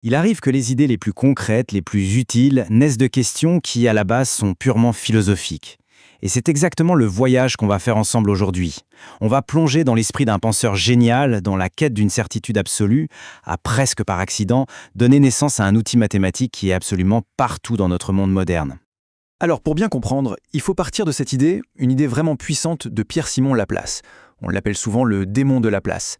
Il arrive que les idées les plus concrètes, les plus utiles, naissent de questions qui, à la base, sont purement philosophiques. Et c'est exactement le voyage qu'on va faire ensemble aujourd'hui. On va plonger dans l'esprit d'un penseur génial, dans la quête d'une certitude absolue, à presque par accident, donner naissance à un outil mathématique qui est absolument partout dans notre monde moderne. Alors pour bien comprendre, il faut partir de cette idée, une idée vraiment puissante de Pierre-Simon Laplace. On l'appelle souvent le démon de Laplace.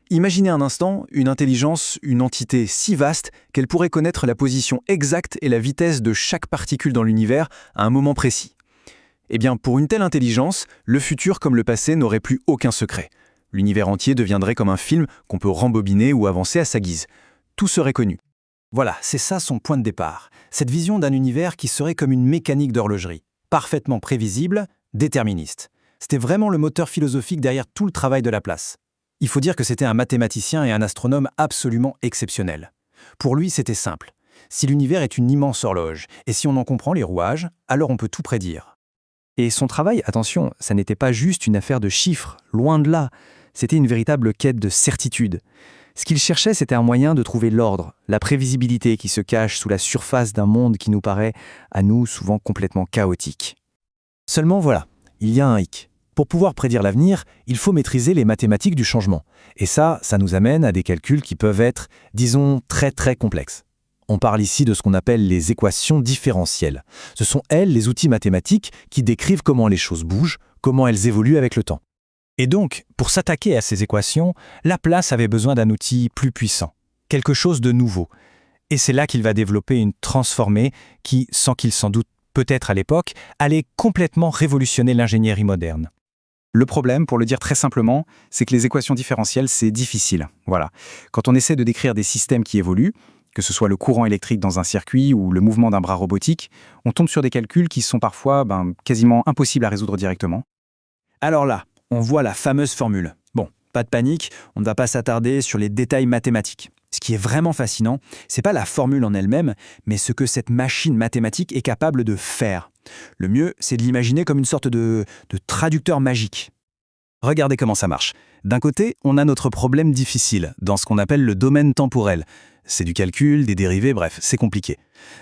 Imaginez un instant une intelligence, une entité si vaste qu'elle pourrait connaître la position exacte et la vitesse de chaque particule dans l'univers à un moment précis. Eh bien, pour une telle intelligence, le futur comme le passé n'aurait plus aucun secret. L'univers entier deviendrait comme un film qu'on peut rembobiner ou avancer à sa guise. Tout serait connu. Voilà, c'est ça son point de départ. Cette vision d'un univers qui serait comme une mécanique d'horlogerie, parfaitement prévisible, déterministe. C'était vraiment le moteur philosophique derrière tout le travail de Laplace. Il faut dire que c'était un mathématicien et un astronome absolument exceptionnels. Pour lui, c'était simple. Si l'univers est une immense horloge, et si on en comprend les rouages, alors on peut tout prédire. Et son travail, attention, ça n'était pas juste une affaire de chiffres, loin de là. C'était une véritable quête de certitude. Ce qu'il cherchait, c'était un moyen de trouver l'ordre, la prévisibilité qui se cache sous la surface d'un monde qui nous paraît, à nous, souvent complètement chaotique. Seulement voilà, il y a un hic. Pour pouvoir prédire l'avenir, il faut maîtriser les mathématiques du changement. Et ça nous amène à des calculs qui peuvent être, disons, très complexes. On parle ici de ce qu'on appelle les équations différentielles. Ce sont elles, les outils mathématiques, qui décrivent comment les choses bougent, comment elles évoluent avec le temps. Et donc, pour s'attaquer à ces équations, Laplace avait besoin d'un outil plus puissant, quelque chose de nouveau. Et c'est là qu'il va développer une transformée qui, sans qu'il s'en doute peut-être à l'époque, allait complètement révolutionner l'ingénierie moderne. Le problème, pour le dire très simplement, c'est que les équations différentielles, c'est difficile. Voilà. Quand on essaie de décrire des systèmes qui évoluent, que ce soit le courant électrique dans un circuit ou le mouvement d'un bras robotique, on tombe sur des calculs qui sont parfois quasiment impossibles à résoudre directement. Alors là, on voit la fameuse formule. Bon, pas de panique, on ne va pas s'attarder sur les détails mathématiques. Ce qui est vraiment fascinant, c'est pas la formule en elle-même, mais ce que cette machine mathématique est capable de faire. Le mieux, c'est de l'imaginer comme une sorte de traducteur magique. Regardez comment ça marche. D'un côté, on a notre problème difficile, dans ce qu'on appelle le domaine temporel. C'est du calcul, des dérivés, bref, c'est compliqué.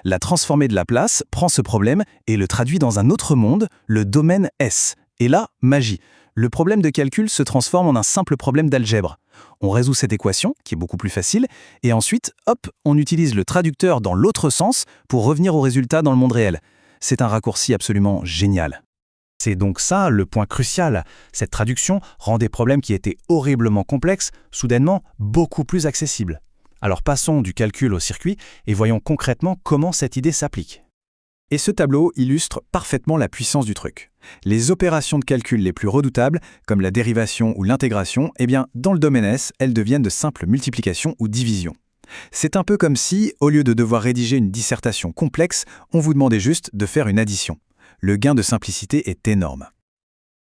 La transformée de Laplace prend ce problème et le traduit dans un autre monde, le domaine S. Et là, magie. Le problème de calcul se transforme en un simple problème d'algèbre. On résout cette équation, qui est beaucoup plus facile, et ensuite, hop, on utilise le traducteur dans l'autre sens pour revenir au résultat dans le monde réel. C'est un raccourci absolument génial. C'est donc ça le point crucial. Cette traduction rend des problèmes qui étaient horriblement complexes, soudainement beaucoup plus accessibles. Alors passons du calcul au circuit et voyons concrètement comment cette idée s'applique. Et ce tableau illustre parfaitement la puissance du truc. Les opérations de calcul les plus redoutables, comme la dérivation ou l'intégration, dans le domaine S, elles deviennent de simples multiplications ou divisions. C'est un peu comme si, au lieu de devoir rédiger une dissertation complexe, on vous demandait juste de faire une addition. Le gain de simplicité est énorme.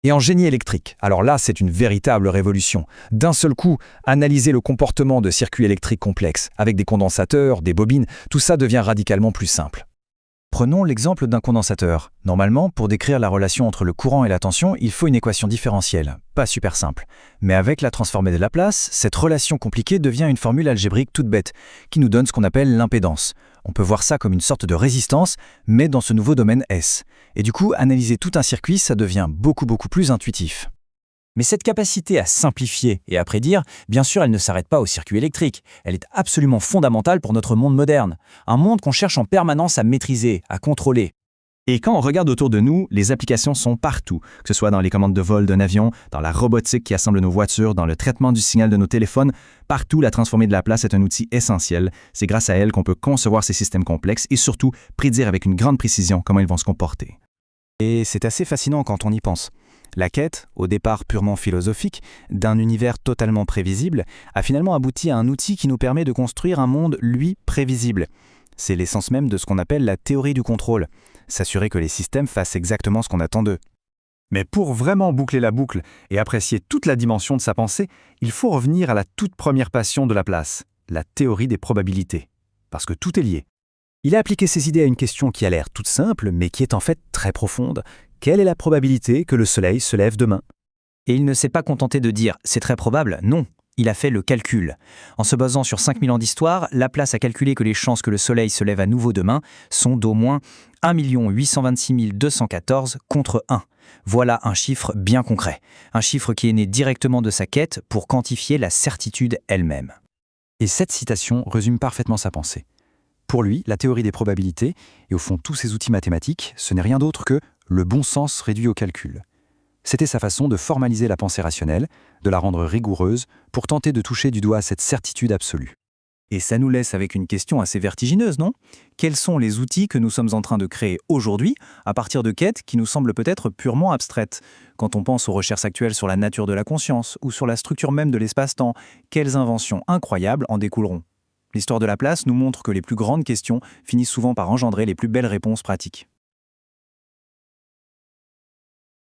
Et en génie électrique, alors là, c'est une véritable révolution. D'un seul coup, analyser le comportement de circuits électriques complexes, avec des condensateurs, des bobines, tout ça devient radicalement plus simple. Prenons l'exemple d'un condensateur. Normalement, pour décrire la relation entre le courant et la tension, il faut une équation différentielle. Pas super simple. Mais avec la transformée de Laplace, cette relation compliquée devient une formule algébrique toute bête, qui nous donne ce qu'on appelle l'impédance. On peut voir ça comme une sorte de résistance, mais dans ce nouveau domaine S. Et du coup, analyser tout un circuit, ça devient beaucoup plus intuitif. Mais cette capacité à simplifier et à prédire, bien sûr, elle ne s'arrête pas au circuit électrique. Elle est absolument fondamentale pour notre monde moderne. Un monde qu'on cherche en permanence à maîtriser, à contrôler. Et quand on regarde autour de nous, les applications sont partout, que ce soit dans les commandes de vol d'un avion, dans la robotique qui assemble nos voitures, dans le traitement du signal de nos téléphones. Partout, la transformée de Laplace est un outil essentiel. C'est grâce à elle qu'on peut concevoir ces systèmes complexes et surtout prédire avec une grande précision comment ils vont se comporter. Et c'est assez fascinant quand on y pense. La quête, au départ purement philosophique, d'un univers totalement prévisible, a finalement abouti à un outil qui nous permet de construire un monde, lui, prévisible. C'est l'essence même de ce qu'on appelle la théorie du contrôle, s'assurer que les systèmes fassent exactement ce qu'on attend d'eux. Mais pour vraiment boucler la boucle et apprécier toute la dimension de sa pensée, il faut revenir à la toute première passion de Laplace, la théorie des probabilités. Parce que tout est lié. Il a appliqué ses idées à une question qui a l'air toute simple, mais qui est en fait très profonde. Quelle est la probabilité que le soleil se lève demain ? Et il ne s'est pas contenté de dire « c'est très probable », non. Il a fait le calcul. En se basant sur 5000 ans d'histoire, Laplace a calculé que les chances que le Soleil se lève à nouveau demain sont d'au moins 1 826 214 contre 1. Voilà un chiffre bien concret. Un chiffre qui est né directement de sa quête pour quantifier la certitude elle-même. Et cette citation résume parfaitement sa pensée. Pour lui, la théorie des probabilités, et au fond tous ces outils mathématiques, ce n'est rien d'autre que le bon sens réduit au calcul. C'était sa façon de formaliser la pensée rationnelle, de la rendre rigoureuse, pour tenter de toucher du doigt cette certitude absolue. Et ça nous laisse avec une question assez vertigineuse, non? Quels sont les outils que nous sommes en train de créer aujourd'hui à partir de quêtes qui nous semblent peut-être purement abstraites? Quand on pense aux recherches actuelles sur la nature de la conscience ou sur la structure même de l'espace-temps, quelles inventions incroyables en découleront? L'histoire de Laplace nous montre que les plus grandes questions finissent souvent par engendrer les plus belles réponses pratiques.